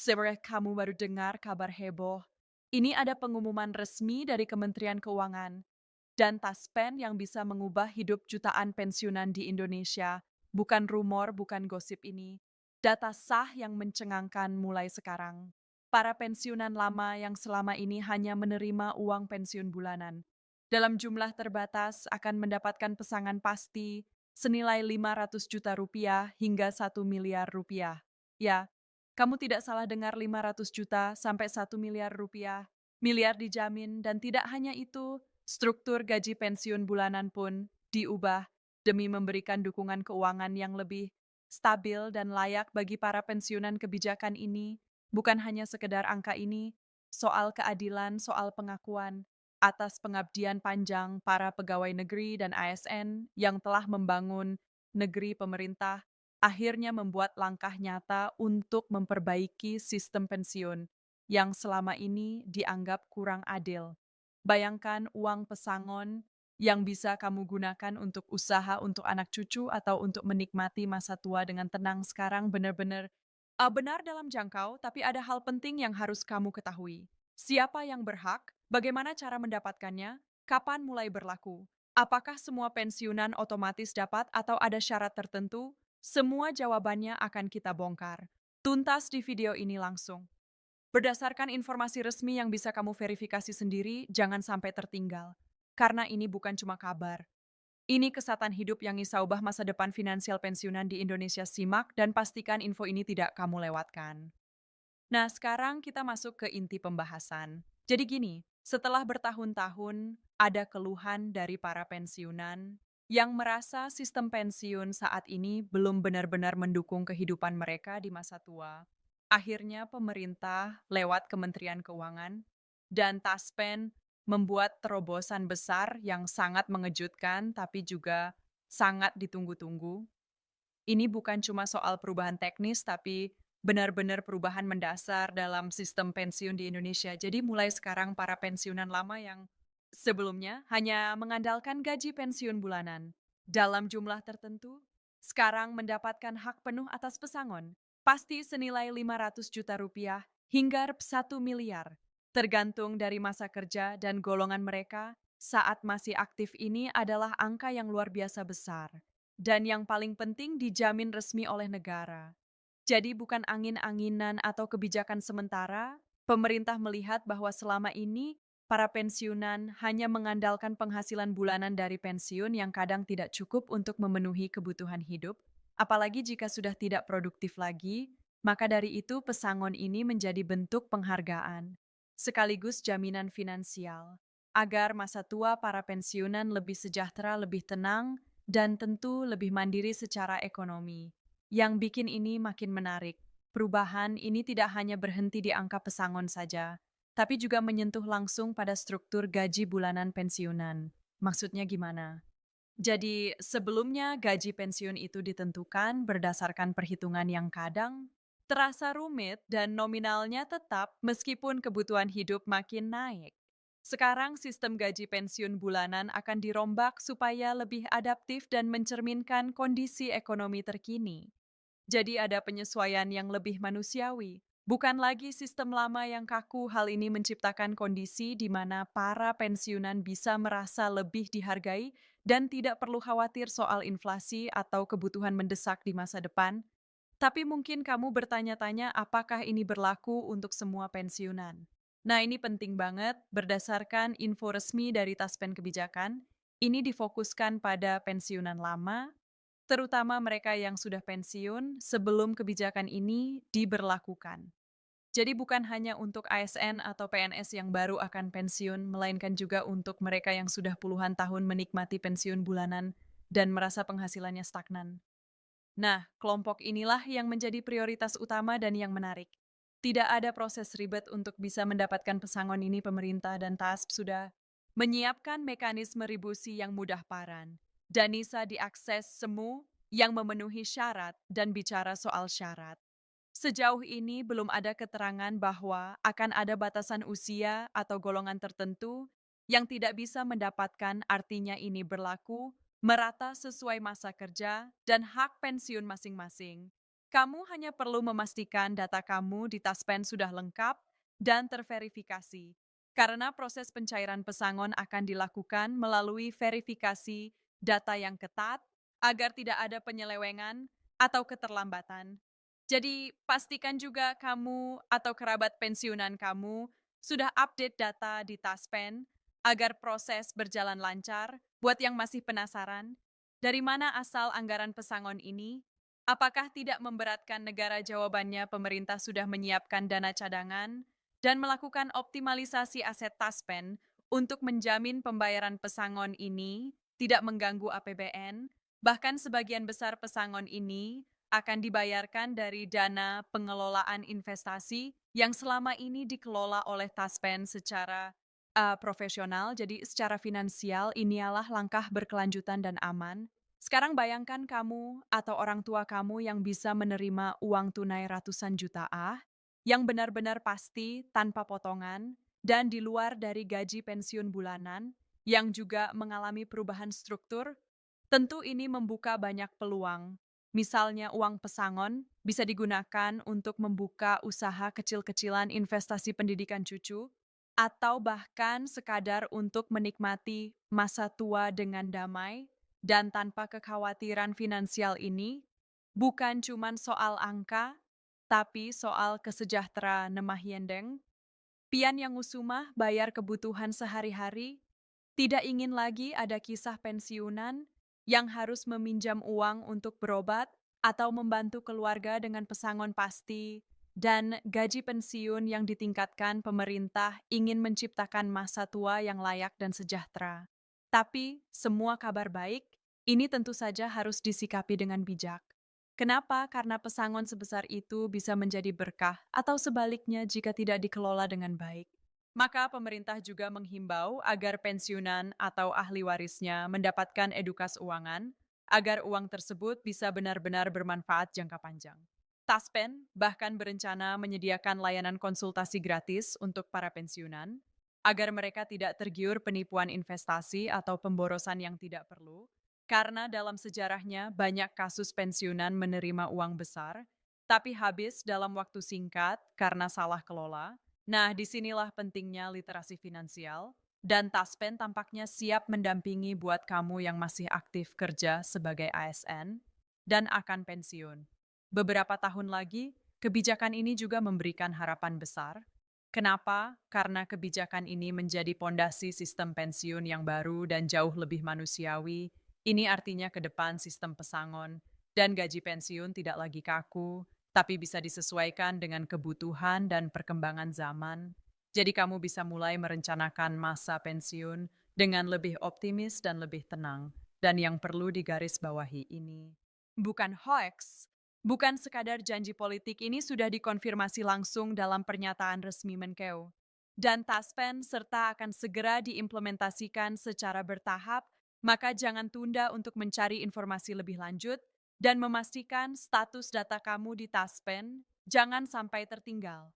Sebenarnya kamu baru dengar kabar heboh. Ini ada pengumuman resmi dari Kementerian Keuangan dan Taspen yang bisa mengubah hidup jutaan pensiunan di Indonesia. Bukan rumor, bukan gosip ini. Data sah yang mencengangkan mulai sekarang. Para pensiunan lama yang selama ini hanya menerima uang pensiun bulanan. Dalam jumlah terbatas akan mendapatkan pesangan pasti senilai 500 juta rupiah hingga 1 miliar rupiah. Ya, kamu tidak salah dengar 500 juta sampai 1 miliar rupiah. Miliar dijamin dan tidak hanya itu, struktur gaji pensiun bulanan pun diubah demi memberikan dukungan keuangan yang lebih stabil dan layak bagi para pensiunan kebijakan ini. Bukan hanya sekedar angka ini, soal keadilan, soal pengakuan atas pengabdian panjang para pegawai negeri dan ASN yang telah membangun negeri pemerintah akhirnya membuat langkah nyata untuk memperbaiki sistem pensiun yang selama ini dianggap kurang adil. Bayangkan uang pesangon yang bisa kamu gunakan untuk usaha untuk anak cucu atau untuk menikmati masa tua dengan tenang sekarang benar-benar benar dalam jangkau, tapi ada hal penting yang harus kamu ketahui. Siapa yang berhak? Bagaimana cara mendapatkannya? Kapan mulai berlaku? Apakah semua pensiunan otomatis dapat atau ada syarat tertentu? Semua jawabannya akan kita bongkar. Tuntas di video ini langsung. Berdasarkan informasi resmi yang bisa kamu verifikasi sendiri, jangan sampai tertinggal. Karena ini bukan cuma kabar. Ini kesehatan hidup yang bisa ubah masa depan finansial pensiunan di Indonesia. Simak dan pastikan info ini tidak kamu lewatkan. Nah, sekarang kita masuk ke inti pembahasan. Jadi gini, setelah bertahun-tahun ada keluhan dari para pensiunan yang merasa sistem pensiun saat ini belum benar-benar mendukung kehidupan mereka di masa tua. Akhirnya pemerintah lewat Kementerian Keuangan dan Taspen membuat terobosan besar yang sangat mengejutkan tapi juga sangat ditunggu-tunggu. Ini bukan cuma soal perubahan teknis, tapi benar-benar perubahan mendasar dalam sistem pensiun di Indonesia. Jadi mulai sekarang para pensiunan lama yang sebelumnya hanya mengandalkan gaji pensiun bulanan dalam jumlah tertentu, sekarang mendapatkan hak penuh atas pesangon, pasti senilai 500 juta rupiah hingga 1 miliar, tergantung dari masa kerja dan golongan mereka saat masih aktif. Ini adalah angka yang luar biasa besar. Dan yang paling penting dijamin resmi oleh negara. Jadi bukan angin-anginan atau kebijakan sementara, pemerintah melihat bahwa selama ini para pensiunan hanya mengandalkan penghasilan bulanan dari pensiun yang kadang tidak cukup untuk memenuhi kebutuhan hidup, apalagi jika sudah tidak produktif lagi, maka dari itu pesangon ini menjadi bentuk penghargaan, sekaligus jaminan finansial, agar masa tua para pensiunan lebih sejahtera, lebih tenang, dan tentu lebih mandiri secara ekonomi. Yang bikin ini makin menarik, perubahan ini tidak hanya berhenti di angka pesangon saja, tapi juga menyentuh langsung pada struktur gaji bulanan pensiunan. Maksudnya gimana? Jadi, sebelumnya gaji pensiun itu ditentukan berdasarkan perhitungan yang kadang terasa rumit dan nominalnya tetap meskipun kebutuhan hidup makin naik. Sekarang sistem gaji pensiun bulanan akan dirombak supaya lebih adaptif dan mencerminkan kondisi ekonomi terkini. Jadi ada penyesuaian yang lebih manusiawi. Bukan lagi sistem lama yang kaku. Hal ini menciptakan kondisi di mana para pensiunan bisa merasa lebih dihargai dan tidak perlu khawatir soal inflasi atau kebutuhan mendesak di masa depan. Tapi mungkin kamu bertanya-tanya apakah ini berlaku untuk semua pensiunan. Nah, ini penting banget. Berdasarkan info resmi dari Taspen Kebijakan, ini difokuskan pada pensiunan lama, terutama mereka yang sudah pensiun sebelum kebijakan ini diberlakukan. Jadi bukan hanya untuk ASN atau PNS yang baru akan pensiun, melainkan juga untuk mereka yang sudah puluhan tahun menikmati pensiun bulanan dan merasa penghasilannya stagnan. Nah, kelompok inilah yang menjadi prioritas utama dan yang menarik. Tidak ada proses ribet untuk bisa mendapatkan pesangon ini. Pemerintah dan TASP sudah menyiapkan mekanisme ribusi yang mudah paran dan bisa diakses semua yang memenuhi syarat dan bicara soal syarat. Sejauh ini belum ada keterangan bahwa akan ada batasan usia atau golongan tertentu yang tidak bisa mendapatkan, artinya ini berlaku merata sesuai masa kerja dan hak pensiun masing-masing. Kamu hanya perlu memastikan data kamu di Taspen sudah lengkap dan terverifikasi, karena proses pencairan pesangon akan dilakukan melalui verifikasi data yang ketat agar tidak ada penyelewengan atau keterlambatan. Jadi, pastikan juga kamu atau kerabat pensiunan kamu sudah update data di Taspen agar proses berjalan lancar. Buat yang masih penasaran, dari mana asal anggaran pesangon ini? Apakah tidak memberatkan negara? Jawabannya, pemerintah sudah menyiapkan dana cadangan dan melakukan optimalisasi aset Taspen untuk menjamin pembayaran pesangon ini tidak mengganggu APBN. Bahkan sebagian besar pesangon ini akan dibayarkan dari dana pengelolaan investasi yang selama ini dikelola oleh Taspen secara profesional. Jadi secara finansial inilah langkah berkelanjutan dan aman. Sekarang bayangkan kamu atau orang tua kamu yang bisa menerima uang tunai ratusan juta yang benar-benar pasti tanpa potongan dan di luar dari gaji pensiun bulanan, yang juga mengalami perubahan struktur. Tentu ini membuka banyak peluang. Misalnya uang pesangon bisa digunakan untuk membuka usaha kecil-kecilan investasi pendidikan cucu, atau bahkan sekadar untuk menikmati masa tua dengan damai dan tanpa kekhawatiran finansial. Ini bukan cuma soal angka, tapi soal kesejahteraan nemahiendeng. Pian yang usumah bayar kebutuhan sehari-hari, tidak ingin lagi ada kisah pensiunan yang harus meminjam uang untuk berobat atau membantu keluarga dengan pesangon pasti, dan gaji pensiun yang ditingkatkan. Pemerintah ingin menciptakan masa tua yang layak dan sejahtera. Tapi semua kabar baik, ini tentu saja harus disikapi dengan bijak. Kenapa? Karena pesangon sebesar itu bisa menjadi berkah atau sebaliknya jika tidak dikelola dengan baik. Maka pemerintah juga menghimbau agar pensiunan atau ahli warisnya mendapatkan edukasi keuangan agar uang tersebut bisa benar-benar bermanfaat jangka panjang. Taspen bahkan berencana menyediakan layanan konsultasi gratis untuk para pensiunan agar mereka tidak tergiur penipuan investasi atau pemborosan yang tidak perlu. Karena dalam sejarahnya banyak kasus pensiunan menerima uang besar, tapi habis dalam waktu singkat karena salah kelola. Nah, disinilah pentingnya literasi finansial, dan Taspen tampaknya siap mendampingi buat kamu yang masih aktif kerja sebagai ASN dan akan pensiun. Beberapa tahun lagi, kebijakan ini juga memberikan harapan besar. Kenapa? Karena kebijakan ini menjadi pondasi sistem pensiun yang baru dan jauh lebih manusiawi. Ini artinya ke depan sistem pesangon dan gaji pensiun tidak lagi kaku, tapi bisa disesuaikan dengan kebutuhan dan perkembangan zaman. Jadi kamu bisa mulai merencanakan masa pensiun dengan lebih optimis dan lebih tenang. Dan yang perlu digarisbawahi ini, bukan hoax, bukan sekadar janji politik. Ini sudah dikonfirmasi langsung dalam pernyataan resmi Menkeu. Dan Taspen serta akan segera diimplementasikan secara bertahap, maka jangan tunda untuk mencari informasi lebih lanjut dan memastikan status data kamu di Taspen jangan sampai tertinggal.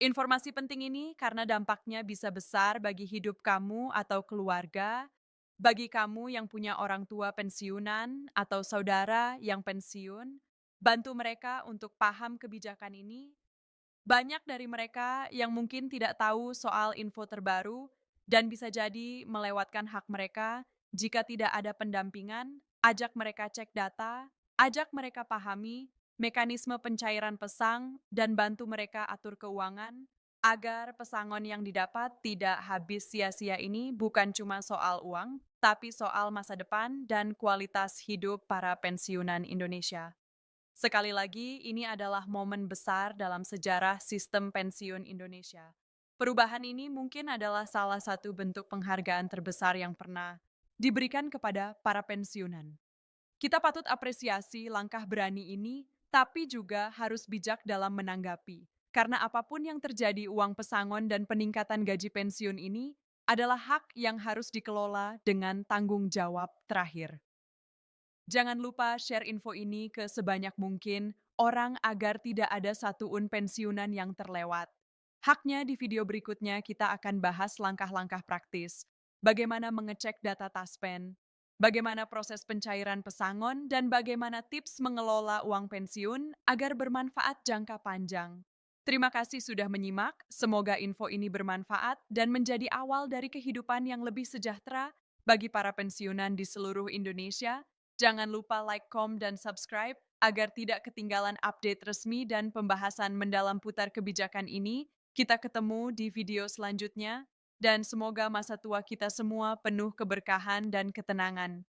Informasi penting ini karena dampaknya bisa besar bagi hidup kamu atau keluarga, bagi kamu yang punya orang tua pensiunan atau saudara yang pensiun, bantu mereka untuk paham kebijakan ini. Banyak dari mereka yang mungkin tidak tahu soal info terbaru dan bisa jadi melewatkan hak mereka jika tidak ada pendampingan. Ajak mereka cek data, ajak mereka pahami mekanisme pencairan pesang, dan bantu mereka atur keuangan agar pesangon yang didapat tidak habis sia-sia. Ini bukan cuma soal uang, tapi soal masa depan dan kualitas hidup para pensiunan Indonesia. Sekali lagi, ini adalah momen besar dalam sejarah sistem pensiun Indonesia. Perubahan ini mungkin adalah salah satu bentuk penghargaan terbesar yang pernah diberikan kepada para pensiunan. Kita patut apresiasi langkah berani ini, tapi juga harus bijak dalam menanggapi. Karena apapun yang terjadi, uang pesangon dan peningkatan gaji pensiun ini adalah hak yang harus dikelola dengan tanggung jawab terakhir. Jangan lupa share info ini ke sebanyak mungkin orang agar tidak ada satuun pensiunan yang terlewat. Haknya di video berikutnya kita akan bahas langkah-langkah praktis. Bagaimana mengecek data Taspen, bagaimana proses pencairan pesangon, dan bagaimana tips mengelola uang pensiun agar bermanfaat jangka panjang. Terima kasih sudah menyimak, semoga info ini bermanfaat dan menjadi awal dari kehidupan yang lebih sejahtera bagi para pensiunan di seluruh Indonesia. Jangan lupa like, komen, dan subscribe agar tidak ketinggalan update resmi dan pembahasan mendalam putar kebijakan ini. Kita ketemu di video selanjutnya, dan semoga masa tua kita semua penuh keberkahan dan ketenangan.